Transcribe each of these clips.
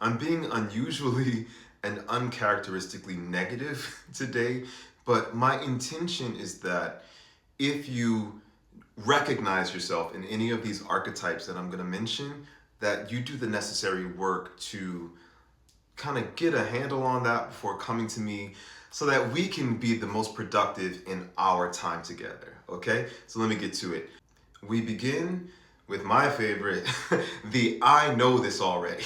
I'm being unusually and uncharacteristically negative today, but my intention is that if you recognize yourself in any of these archetypes that I'm going to mention, that you do the necessary work to kind of get a handle on that before coming to me so that we can be the most productive in our time together. Okay? So let me get to it. We begin with my favorite, the I know this already.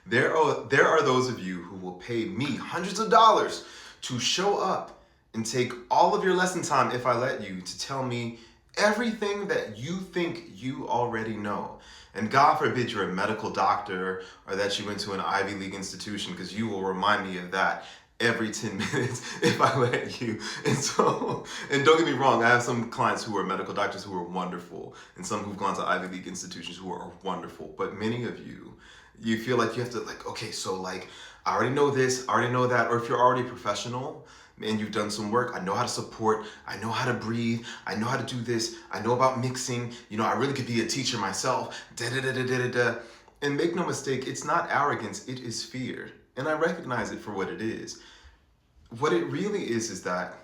There are those of you who will pay me hundreds of dollars to show up and take all of your lesson time, if I let you, to tell me everything that you think you already know. And God forbid you're a medical doctor or that you went to an Ivy League institution, because you will remind me of that every 10 minutes if I let you. And don't get me wrong, I have some clients who are medical doctors who are wonderful, and some who've gone to Ivy League institutions who are wonderful. But many of you feel like you have to, like, okay, so like, I already know this, I already know that. Or if you're already a professional and you've done some work, I know how to support, I know how to breathe, I know how to do this, I know about mixing, I really could be a teacher myself, da da da da da da. And make no mistake, it's not arrogance, it is fear. And I recognize it for what it is. What it really is that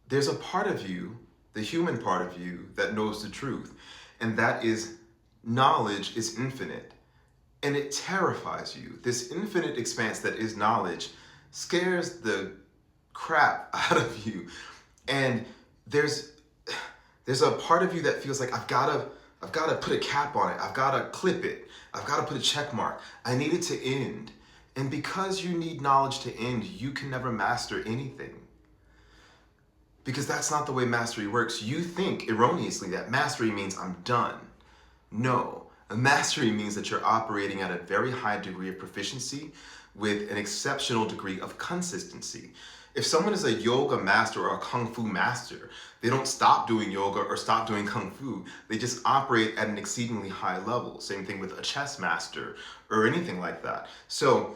there's a part of you, the human part of you, that knows the truth. And that is, knowledge is infinite. And it terrifies you. This infinite expanse that is knowledge scares the crap out of you. And there's a part of you that feels like I've gotta put a cap on it. I've gotta clip it. I've gotta put a check mark. I need it to end. And because you need knowledge to end, you can never master anything. Because that's not the way mastery works. You think erroneously that mastery means I'm done. No. Mastery means that you're operating at a very high degree of proficiency with an exceptional degree of consistency. If someone is a yoga master or a kung fu master, they don't stop doing yoga or stop doing kung fu. They just operate at an exceedingly high level. Same thing with a chess master or anything like that. So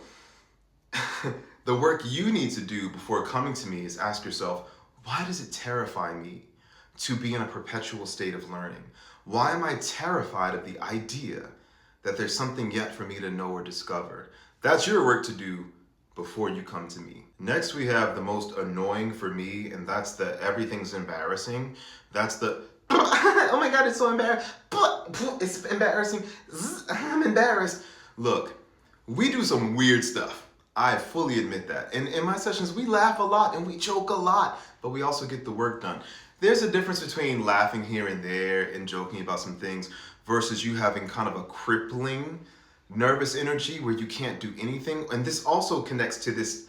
the work you need to do before coming to me is ask yourself, why does it terrify me to be in a perpetual state of learning? Why am I terrified of the idea that there's something yet for me to know or discover? That's your work to do before you come to me. Next, we have the most annoying for me, and that's the everything's embarrassing. That's the, oh my God, it's so embarrassing. It's embarrassing. I'm embarrassed. Look, we do some weird stuff. I fully admit that. And in my sessions, we laugh a lot and we joke a lot, but we also get the work done. There's a difference between laughing here and there and joking about some things versus you having kind of a crippling nervous energy where you can't do anything. And this also connects to this,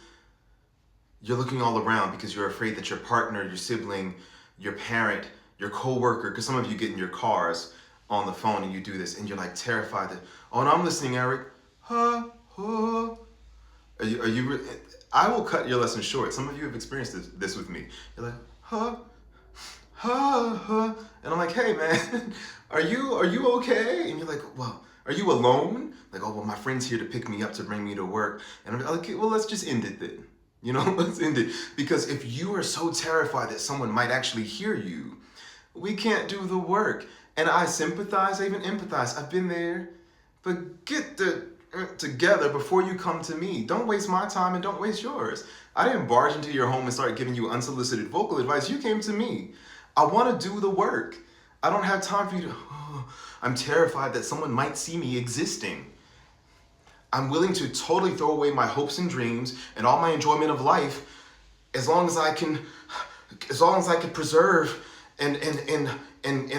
you're looking all around because you're afraid that your partner, your sibling, your parent, your coworker, because some of you get in your cars on the phone and you do this and you're like terrified that, oh, and I'm listening, Eric. I will cut your lesson short. Some of you have experienced this with me. You're like, and I'm like, hey man, are you okay? And you're like, well, are you alone? Like, oh, well, my friend's here to pick me up to bring me to work. And I'm like, okay, well, let's just end it then. Let's end it. Because if you are so terrified that someone might actually hear you, we can't do the work. And I sympathize, I even empathize. I've been there. But get together before you come to me. Don't waste my time and don't waste yours. I didn't barge into your home and start giving you unsolicited vocal advice. You came to me. I want to do the work. I don't have time for you to, I'm terrified that someone might see me existing. I'm willing to totally throw away my hopes and dreams and all my enjoyment of life as long as I can preserve and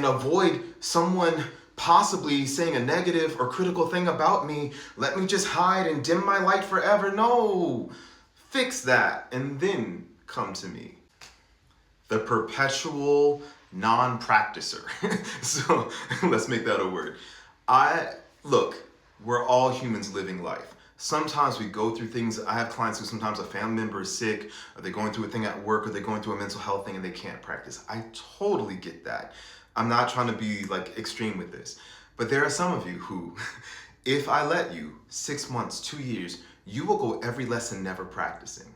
avoid someone possibly saying a negative or critical thing about me. Let me just hide and dim my light forever. No, fix that and then come to me. The perpetual non-practicer. So let's make that a word. Look, we're all humans living life. Sometimes we go through things. I have clients who sometimes a family member is sick, or they're going through a thing at work, or they're going through a mental health thing and they can't practice. I totally get that. I'm not trying to be like extreme with this. But there are some of you who, if I let you, 6 months, 2 years, you will go every lesson never practicing.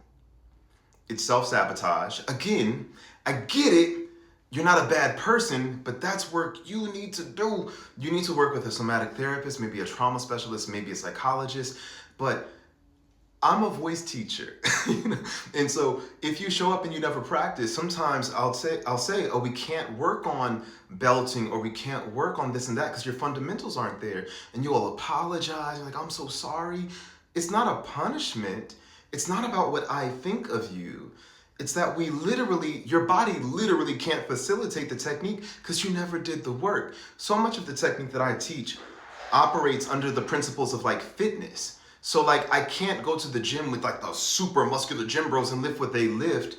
It's self-sabotage. Again, I get it. You're not a bad person, but that's work you need to do. You need to work with a somatic therapist, maybe a trauma specialist, maybe a psychologist. But I'm a voice teacher, you know? And so if you show up and you never practice, sometimes I'll say, oh, we can't work on belting or we can't work on this and that because your fundamentals aren't there. And you'll apologize, like, I'm so sorry. It's not a punishment. It's not about what I think of you. It's that your body literally can't facilitate the technique because you never did the work. So much of the technique that I teach operates under the principles of like fitness. So like I can't go to the gym with like the super muscular gym bros and lift what they lift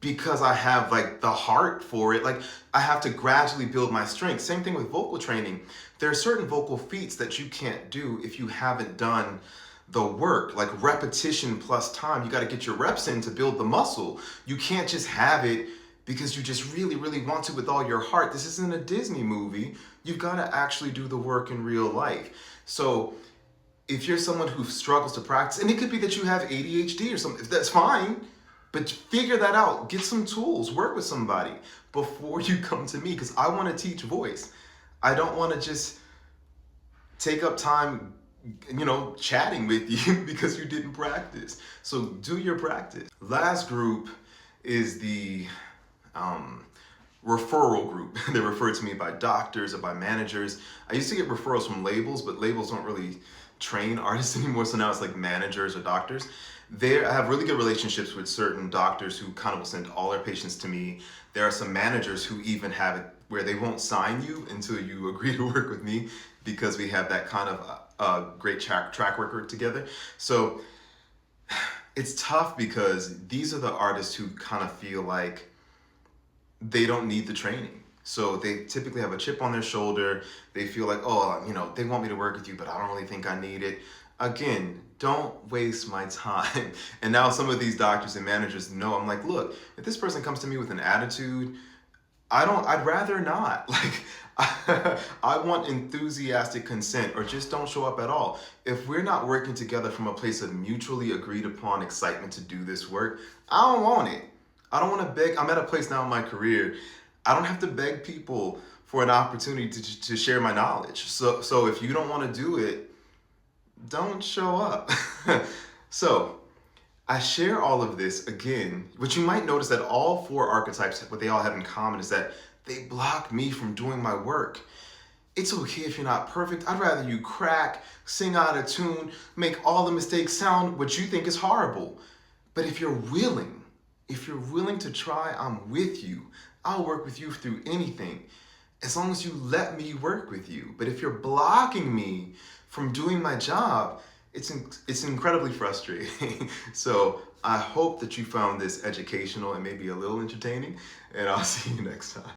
because I have like the heart for it. Like I have to gradually build my strength. Same thing with vocal training. There are certain vocal feats that you can't do if you haven't done the work, like repetition plus time. You got to get your reps in to build the muscle. You can't just have it because you just really, really want to with all your heart. This isn't a Disney movie. You've got to actually do the work in real life. So if you're someone who struggles to practice, and it could be that you have ADHD or something, that's fine, but figure that out. Get some tools, work with somebody before you come to me because I want to teach voice. I don't want to just take up time, chatting with you because you didn't practice. So do your practice. Last group is the referral group. They're referred to me by doctors or by managers. I used to get referrals from labels, but labels don't really train artists anymore. So now it's like managers or doctors. I have really good relationships with certain doctors who kind of will send all their patients to me. There are some managers who even have it where they won't sign you until you agree to work with me because we have that kind of great track record together. So it's tough because these are the artists who kind of feel like they don't need the training. So they typically have a chip on their shoulder. They feel like, oh, they want me to work with you, but I don't really think I need it. Again, don't waste my time. And now some of these doctors and managers know, I'm like, look, if this person comes to me with an attitude, I'd rather not. Like, I want enthusiastic consent or just don't show up at all. If we're not working together from a place of mutually agreed upon excitement to do this work, I don't want it. I don't want to beg. I'm at a place now in my career. I don't have to beg people for an opportunity to share my knowledge. So if you don't want to do it, don't show up. So I share all of this again, but you might notice that all four archetypes, what they all have in common is that they block me from doing my work. It's okay if you're not perfect. I'd rather you crack, sing out of tune, make all the mistakes sound what you think is horrible. But if you're willing to try, I'm with you. I'll work with you through anything as long as you let me work with you. But if you're blocking me from doing my job, it's incredibly frustrating. So I hope that you found this educational and maybe a little entertaining, and I'll see you next time.